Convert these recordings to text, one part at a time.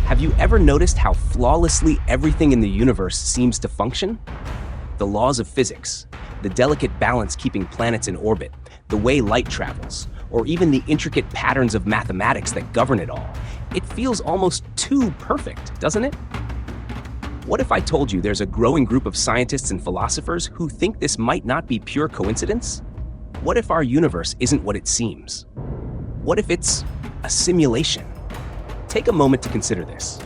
Have you ever noticed how flawlessly everything in the universe seems to function? The laws of physics, the delicate balance keeping planets in orbit, the way light travels, or even the intricate patterns of mathematics that govern it all. It feels almost too perfect, doesn't it? What if I told you there's a growing group of scientists and philosophers who think this might not be pure coincidence? What if our universe isn't what it seems? What if it's a simulation? Take a moment to consider this.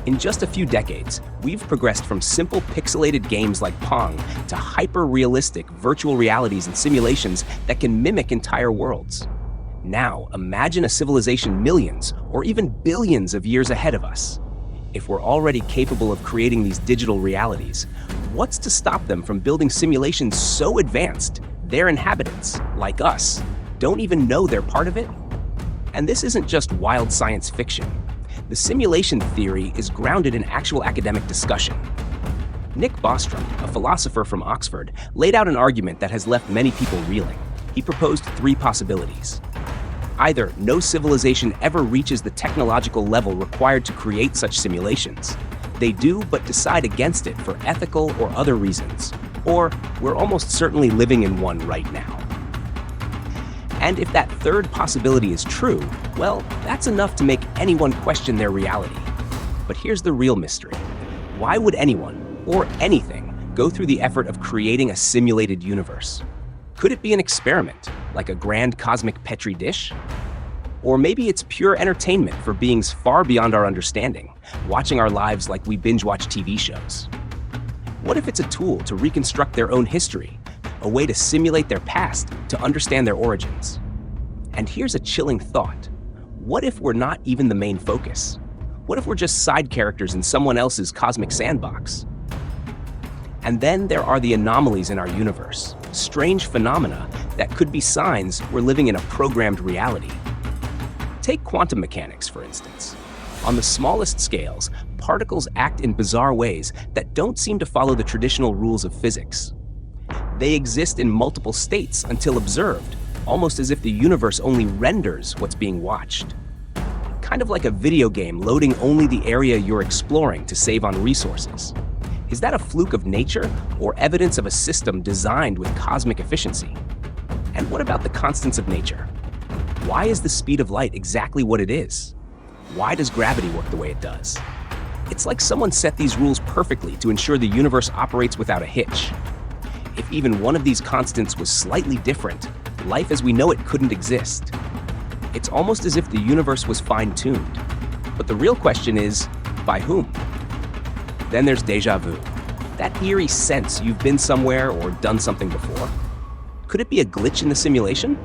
In just a few decades, we've progressed from simple pixelated games like Pong to hyper-realistic virtual realities and simulations that can mimic entire worlds. Now, imagine a civilization millions or even billions of years ahead of us. If we're already capable of creating these digital realities, what's to stop them from building simulations so advanced their inhabitants, like us, don't even know they're part of it? And this isn't just wild science fiction. The simulation theory is grounded in actual academic discussion. Nick Bostrom, a philosopher from Oxford, laid out an argument that has left many people reeling. He proposed three possibilities. Either no civilization ever reaches the technological level required to create such simulations. They do, but decide against it for ethical or other reasons. Or we're almost certainly living in one right now. And if that third possibility is true, well, that's enough to make anyone question their reality. But here's the real mystery. Why would anyone, or anything, go through the effort of creating a simulated universe? Could it be an experiment, like a grand cosmic petri dish? Or maybe it's pure entertainment for beings far beyond our understanding, watching our lives like we binge-watch TV shows? What if it's a tool to reconstruct their own history, a way to simulate their past to understand their origins? And here's a chilling thought. What if we're not even the main focus? What if we're just side characters in someone else's cosmic sandbox? And then there are the anomalies in our universe, strange phenomena that could be signs we're living in a programmed reality. Take quantum mechanics, for instance. On the smallest scales, particles act in bizarre ways that don't seem to follow the traditional rules of physics. They exist in multiple states until observed, almost as if the universe only renders what's being watched. Kind of like a video game loading only the area you're exploring to save on resources. Is that a fluke of nature or evidence of a system designed with cosmic efficiency? And what about the constants of nature? Why is the speed of light exactly what it is? Why does gravity work the way it does? It's like someone set these rules perfectly to ensure the universe operates without a hitch. If even one of these constants was slightly different, life as we know it couldn't exist. It's almost as if the universe was fine-tuned. But the real question is, by whom? Then there's déjà vu, that eerie sense you've been somewhere or done something before. Could it be a glitch in the simulation?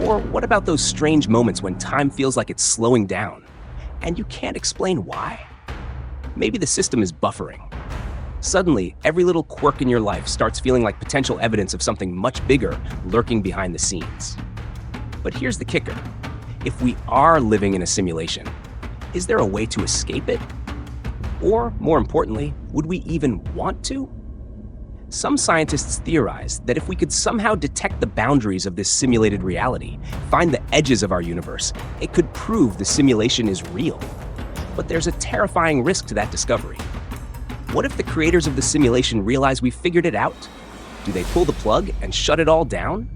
Or what about those strange moments when time feels like it's slowing down, and you can't explain why? Maybe the system is buffering. Suddenly, every little quirk in your life starts feeling like potential evidence of something much bigger lurking behind the scenes. But here's the kicker. If we are living in a simulation, is there a way to escape it? Or, more importantly, would we even want to? Some scientists theorize that if we could somehow detect the boundaries of this simulated reality, find the edges of our universe, it could prove the simulation is real. But there's a terrifying risk to that discovery. What if the creators of the simulation realize we figured it out? Do they pull the plug and shut it all down?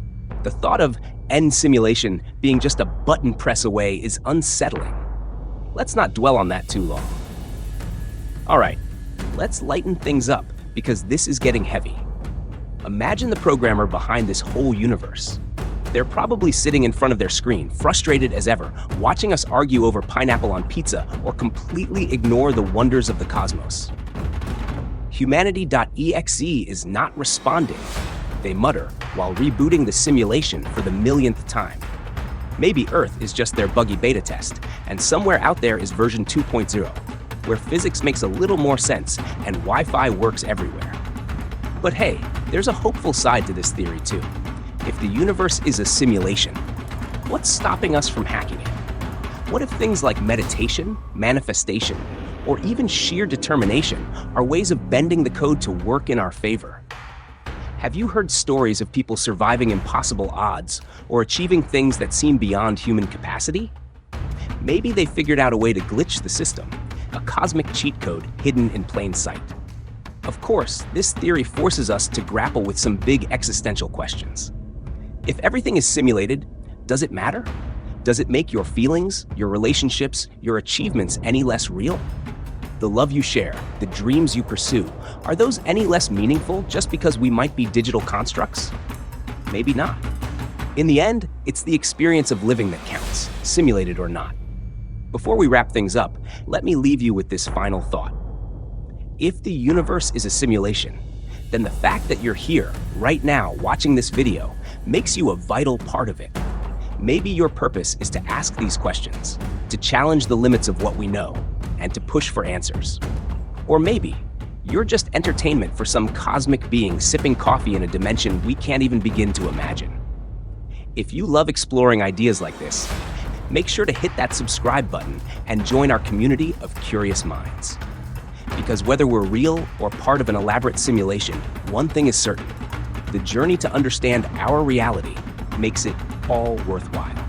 The thought of end simulation being just a button press away is unsettling. Let's not dwell on that too long. All right, let's lighten things up because this is getting heavy. Imagine the programmer behind this whole universe. They're probably sitting in front of their screen, frustrated as ever, watching us argue over pineapple on pizza or completely ignore the wonders of the cosmos. Humanity.exe is not responding, they mutter while rebooting the simulation for the millionth time. Maybe Earth is just their buggy beta test, and somewhere out there is version 2.0, where physics makes a little more sense and Wi-Fi works everywhere. But hey, there's a hopeful side to this theory too. If the universe is a simulation, what's stopping us from hacking it? What if things like meditation, manifestation, or even sheer determination are ways of bending the code to work in our favor? Have you heard stories of people surviving impossible odds or achieving things that seem beyond human capacity? Maybe they figured out a way to glitch the system, a cosmic cheat code hidden in plain sight. Of course, this theory forces us to grapple with some big existential questions. If everything is simulated, does it matter? Does it make your feelings, your relationships, your achievements any less real? The love you share, the dreams you pursue, are those any less meaningful just because we might be digital constructs? Maybe not. In the end, it's the experience of living that counts, simulated or not. Before we wrap things up, let me leave you with this final thought. If the universe is a simulation, then the fact that you're here, right now, watching this video, makes you a vital part of it. Maybe your purpose is to ask these questions, to challenge the limits of what we know, and to push for answers. Or maybe you're just entertainment for some cosmic being sipping coffee in a dimension we can't even begin to imagine. If you love exploring ideas like this, make sure to hit that subscribe button and join our community of curious minds. Because whether we're real or part of an elaborate simulation, one thing is certain: the journey to understand our reality makes it all worthwhile.